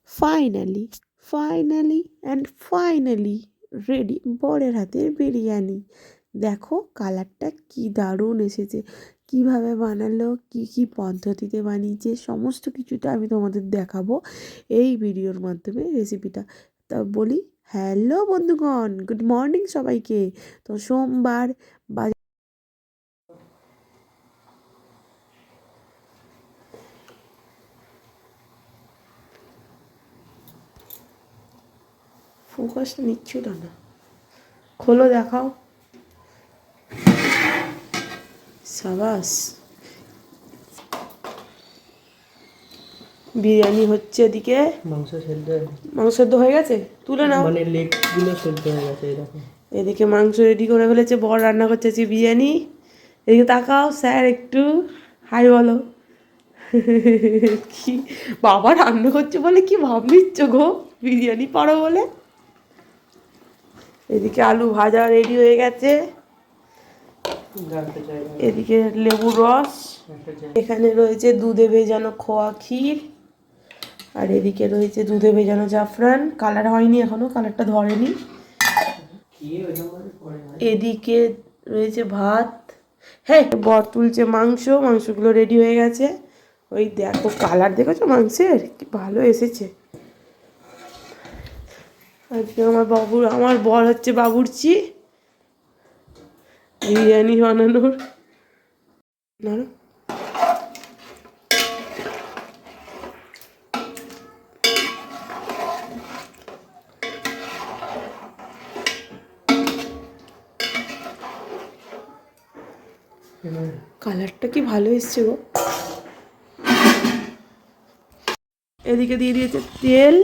Finally finally and finally ready বরের হাতের বিরিয়ানি। দেখো কালারটা কি দারুণ এসেছে, কিভাবে বানালো, কি কি পদ্ধতিতে বানিয়েছে, সমস্ত কিছুটা আমি তোমাদের দেখাবো এই ভিডিওর মাধ্যমে রেসিপিটা। তা বলি, হ্যালো বন্ধুগণ, গুড মর্নিং সবাইকে। তো সোমবার ফোকাসটা নিচ্ছিল না, খোলো দেখাও। সাবাস, বিরিয়ানি হচ্ছে এদিকে। মাংস সেদ্ধ হয়ে গেছে, তুলে নাও। মানে লেগগুলো সেদ্ধ হয়ে গেছে এরকম। এদিকে মাংস রেডি করে ফেলেছে, বর রান্না করছে বিরিয়ানি। এদিকে তাকাও, স্যার একটু হাই বলো। কি বাবা রান্না করছে বলে কি ভাব নিচ্ছ গো, বিরিয়ানি পারো বলে। এদিকে আলু ভাজা রেডি হয়ে গেছে, এদিকে লেবুর রস, এখানে রয়েছে দুধে ভেজানো খোয়া ক্ষীর, আর এদিকে রয়েছে দুধে ভেজানো জাফরান। কালার হয়নি এখনো, কালারটা ধরেনি। এদিকে রয়েছে ভাত। হ্যাঁ, বর তুলছে মাংস, মাংসগুলো রেডি হয়ে গেছে। ওই দেখো কালার দেখেছো মাংসের, কি ভালো এসেছে। আজকে আমার বর হচ্ছে বাবুর্চি বিরিয়ানি বানানোর। না কালারটা কি ভালো এসছে গো। এদিকে দিয়ে দিয়েছে তেল,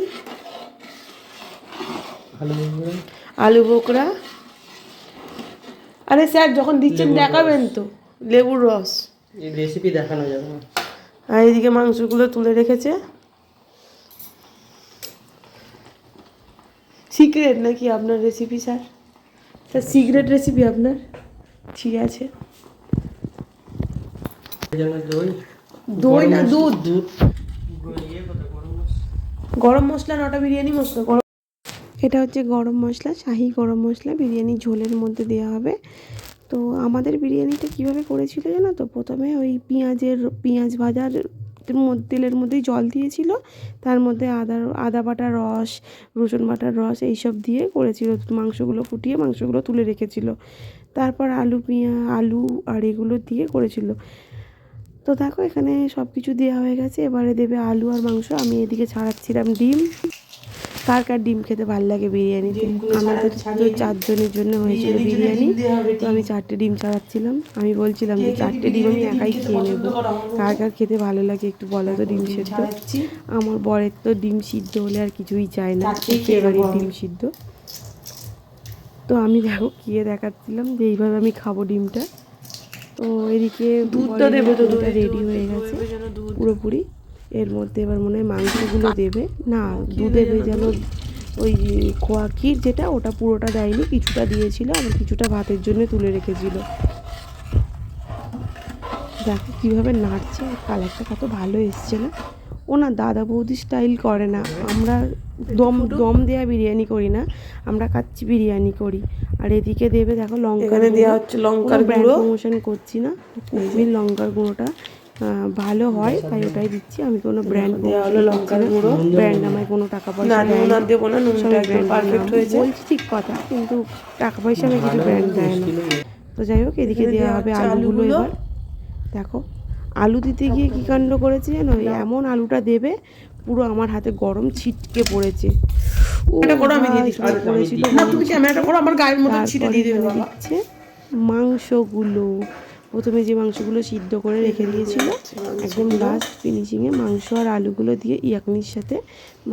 আলু বোকরা। আরে স্যার যখন দিচ্ছেন দেখাবেন তো, লেবুর রস, রেসিপি দেখানো যাবে না। আর এদিকে মাংসগুলো তুলে রেখেছে। সিক্রেট নাকি আপনার recipe sir? Sir secret recipe আপনার? ঠিক আছে। দই না দুধ? গরম মশলা নটা বিরিয়ানি মশলা। এটা হচ্ছে গরম মশলা, শাহি গরম মশলা বিরিয়ানি ঝোলের মধ্যে দেওয়া হবে। তো আমাদের বিরিয়ানিটা কীভাবে করেছিল জানো তো, প্রথমে ওই পেঁয়াজ ভাজার তেলের মধ্যেই জল দিয়েছিল, তার মধ্যে আদা বাটার রস, রসুন বাটার রস এইসব দিয়ে করেছিল। মাংসগুলো ফুটিয়ে মাংসগুলো তুলে রেখেছিল, তারপর আলু আর এগুলো দিয়ে করেছিল। তো দেখো এখানে সব কিছু দেওয়া হয়ে গেছে, এবারে দেবে আলু আর মাংস। আমি এদিকে ছাড়াচ্ছিলাম ডিম। কার কার ডিম খেতে ভালো লাগে বিরিয়ানিতে? আমাদের তো 4 জনের জন্য হয়েছিল বিরিয়ানি, তো আমি 4টে ডিম ছাড়াচ্ছিলাম। আমি বলছিলাম যে 4টে ডিম আমি একাই খেয়ে নেবো, কার কার খেতে ভালো লাগে একটু বলো তো ডিম সিদ্ধ। আমার বরের তো ডিম সিদ্ধ হলে আর কিছুই চায় না, ফেভারিট ডিম সিদ্ধ। তো আমি দেখো খেয়ে দেখাচ্ছিলাম যে এইভাবে আমি খাবো ডিমটা। তো এদিকে দুধটা দেবে, তো দুধটা রেডি হয়ে গেছে পুরোপুরি। এর মধ্যে এবার মনে হয় মাংসগুলো দেবে না, দুধে ভেজানো ওই খোয়া ক্ষীর যেটা, ওটা পুরোটা দেয়নি, কিছুটা দিয়েছিল, আবার কিছুটা ভাতের জন্য তুলে রেখেছিল। দেখো কীভাবে নাড়ছে, আর কালারটা কত ভালো এসছে না। ও না দাদা বৌদি স্টাইল করে না, আমরা দম দেওয়া বিরিয়ানি করি না, আমরা কাচ্চি বিরিয়ানি করি। আর এদিকে দেবে দেখো লঙ্কা দেওয়া হচ্ছে, লঙ্কার গুঁড়ো। প্রমোশন করছি না, কুমির লঙ্কার গুঁড়োটা ভালো হয় তাই ওটাই দিচ্ছি। আমি কোনো ব্র্যান্ড দেওয়া হলো লঙ্কার গুঁড়ো, ব্র্যান্ড আমায় কোনো টাকা পয়সা দেয় না, দেবো না, নুনটা একদম পারফেক্ট হয়েছে বলছি ঠিক কথা, কিন্তু টাকা পয়সা আমি কিছু ব্র্যান্ড দেয় না। তো যাই হোক, এদিকে দেওয়া হবে আলুগুলো। এবার দেখো আলু দিতে গিয়ে কী কাণ্ড করেছে জানো, এমন আলুটা দেবে পুরো আমার হাতে গরম ছিটকে পড়েছে। দিচ্ছে মাংসগুলো, প্রথমে যে মাংসগুলো সিদ্ধ করে রেখে দিয়েছিল, একদম লাস্ট ফিনিশিংয়ে মাংস আর আলুগুলো দিয়ে ইয়াকনির সাথে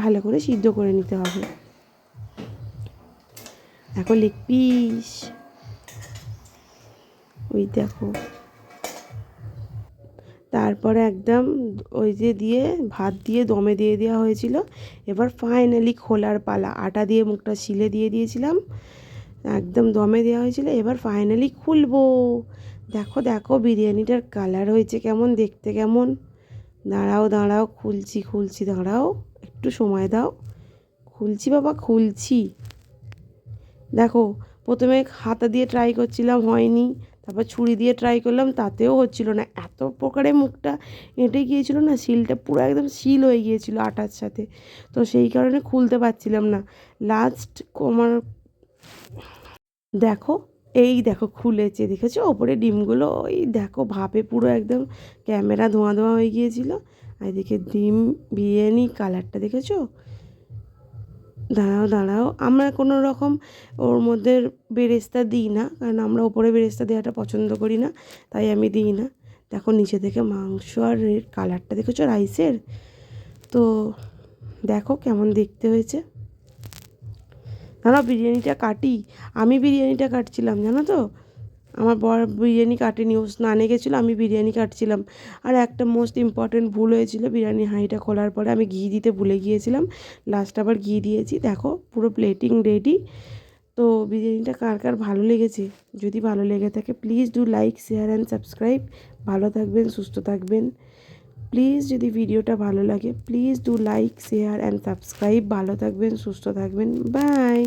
ভালো করে সিদ্ধ করে নিতে হবে। দেখো লেগ পিস, ওই দেখো। তারপরে একদম ওই যে দিয়ে ভাত দিয়ে দমে দিয়ে দেওয়া হয়েছিল। এবার ফাইনালি খোলার পালা, আটা দিয়ে মুখটা সিলে দিয়ে দিয়েছিলাম, একদম দমে দেওয়া হয়েছিল। এবার ফাইনালি খুলবো। দেখো দেখো বিরিয়ানিটার কালার হয়েছে কেমন, দেখতে কেমন। দাঁড়াও খুলছি দাঁড়াও, একটু একটু সময় দাও, খুলছি বাবা, খুলছি। দেখো, প্রথমে হাতা দিয়ে ট্রাই করছিলাম, হয়নি। তারপর ছুরি দিয়ে ট্রাই করলাম, তাতেও হচ্ছিল না। এত প্রকারে মুখটা এঁটে গিয়েছিল না, সিলটা পুরো একদম সিল হয়ে গিয়েছিল আটার সাথে। তো সেই কারণে খুলতে পারছিলাম না। লাস্ট আমার, দেখো, এই দেখো খুলেছে, দেখেছো ওপরে ডিমগুলো, ওই দেখো ভাপে পুরো একদম ক্যামেরা ধোঁয়া ধোঁয়া হয়ে গিয়েছিল। আর এদিকে ডিম বিরিয়ানি কালারটা দেখেছো? দাঁড়াও দাঁড়াও, আমরা কোনো রকম ওর মধ্যে বেরেস্তা দিই না, কারণ আমরা ওপরে বেরেস্তা দেওয়াটা পছন্দ করি না, তাই আমি দিই না। দেখো নিচে থেকে মাংস আর কালারটা দেখেছো রাইসের? তো দেখো কেমন দেখতে হয়েছে। দাঁড়াও বিরিয়ানিটা কাটি, আমি বিরিয়ানিটা কাটছিলাম জানো তো, আমার বর বিরিয়ানি কাটেনি, ও স্নানে গেছিলো, আমি বিরিয়ানি কাটছিলাম। আর একটা মোস্ট ইম্পর্টেন্ট ভুল হয়েছিল, বিরিয়ানি হাঁড়িটা খোলার পরে আমি ঘি দিতে ভুলে গিয়েছিলাম, লাস্ট আবার ঘি দিয়েছি। দেখো পুরো প্লেটিং রেডি। তো বিরিয়ানিটা কার কার ভালো লেগেছে, যদি ভালো লেগে থাকে please do like, share and subscribe. ভালো থাকবেন, সুস্থ থাকবেন। প্লিজ যদি ভিডিওটা ভালো লাগে please do like, share and subscribe. ভালো থাকবেন, সুস্থ থাকবেন, বাই।